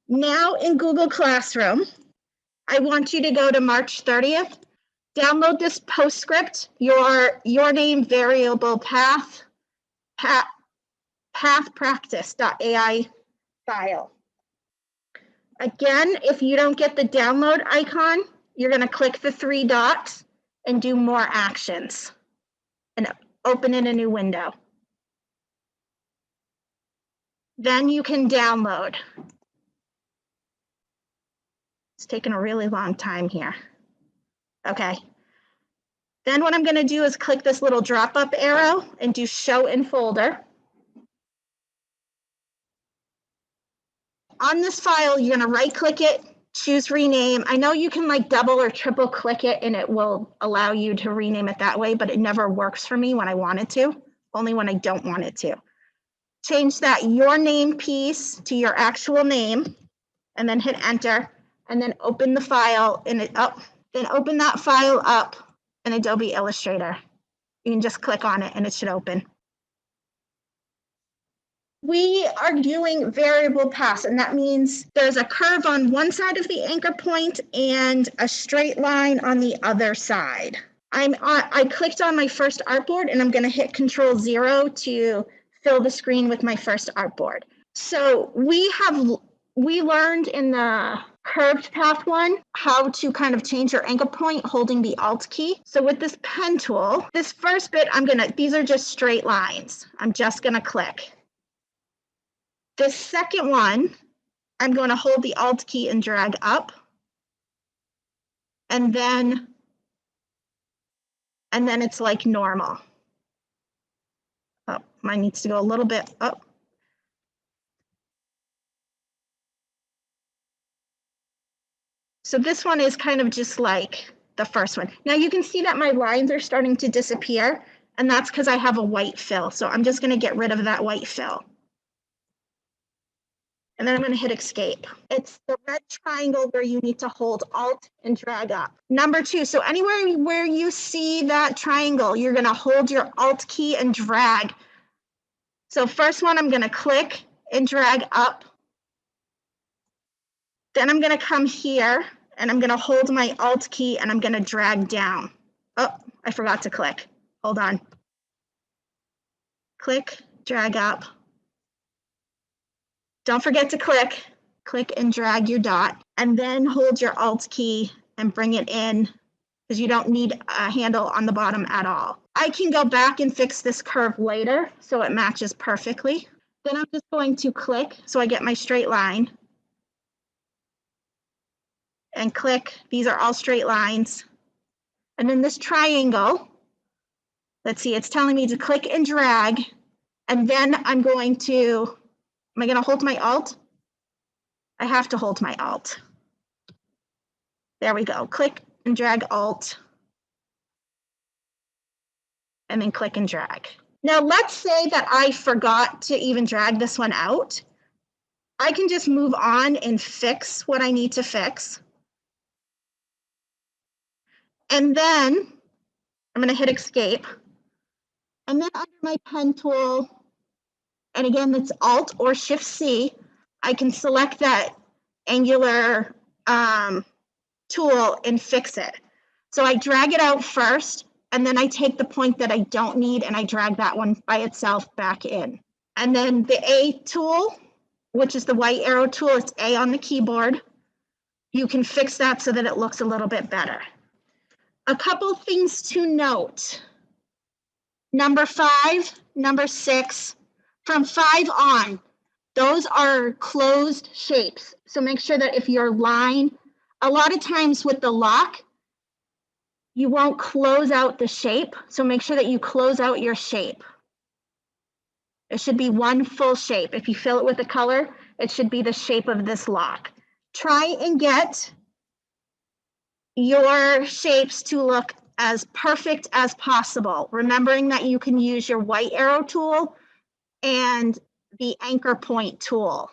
Now in Google Classroom, I want you to go to March 30th, download this PostScript, your name variable path practice.ai file. Again, if you don't get the download icon, you're going to click the 3 dots and do more actions and open in a new window. Then you can download. It's taking a really long time here. Okay. Then what I'm going to do is click this little drop-up arrow and do show in folder. On this file, you're going to right-click it, choose rename. I know you can like double or triple click it and it will allow you to rename it that way, but it never works for me when I want it to, only when I don't want it to. Change that your name piece to your actual name and then hit enter and then open the file in it up. Then open that file up in Adobe Illustrator. You can just click on it and it should open. We are doing variable paths, and that means there's a curve on one side of the anchor point and a straight line on the other side. I clicked on my first artboard and I'm going to hit Control-0 to fill the screen with my first artboard. So we learned in the curved path one how to kind of change your anchor point holding the Alt key. So with this pen tool, this first bit, these are just straight lines. I'm just going to click. The second one, I'm going to hold the Alt key and drag up. And then it's like normal. Oh, mine needs to go a little bit up. So this one is kind of just like the first one. Now you can see that my lines are starting to disappear, and that's because I have a white fill. So I'm just going to get rid of that white fill. And then I'm going to hit escape. It's the red triangle where you need to hold Alt and drag up. Number 2, so anywhere where you see that triangle, you're going to hold your Alt key and drag. So first one, I'm going to click and drag up. Then I'm going to come here and I'm going to hold my Alt key and I'm going to drag down. Oh, I forgot to click. Hold on. Click, drag up. Don't forget to click and drag your dot, and then hold your Alt key and bring it in because you don't need a handle on the bottom at all. I can go back and fix this curve later so it matches perfectly. Then I'm just going to click so I get my straight line. And click, these are all straight lines. And then this triangle, let's see, it's telling me to click and drag, and then am I going to hold my Alt? I have to hold my Alt. There we go. Click and drag Alt. And then click and drag. Now let's say that I forgot to even drag this one out. I can just move on and fix what I need to fix. And then I'm going to hit escape. And then under my pen tool, and again, it's Alt or Shift C, I can select that angular tool and fix it. So I drag it out first, and then I take the point that I don't need and I drag that one by itself back in. And then the A tool, which is the white arrow tool, it's A on the keyboard. You can fix that so that it looks a little bit better. A couple things to note. Number 5, number 6, from 5 on, those are closed shapes. So make sure that if your line, a lot of times with the lock, you won't close out the shape. So make sure that you close out your shape. It should be one full shape. If you fill it with a color, it should be the shape of this lock. Try and get your shapes to look as perfect as possible, remembering that you can use your white arrow tool and the anchor point tool.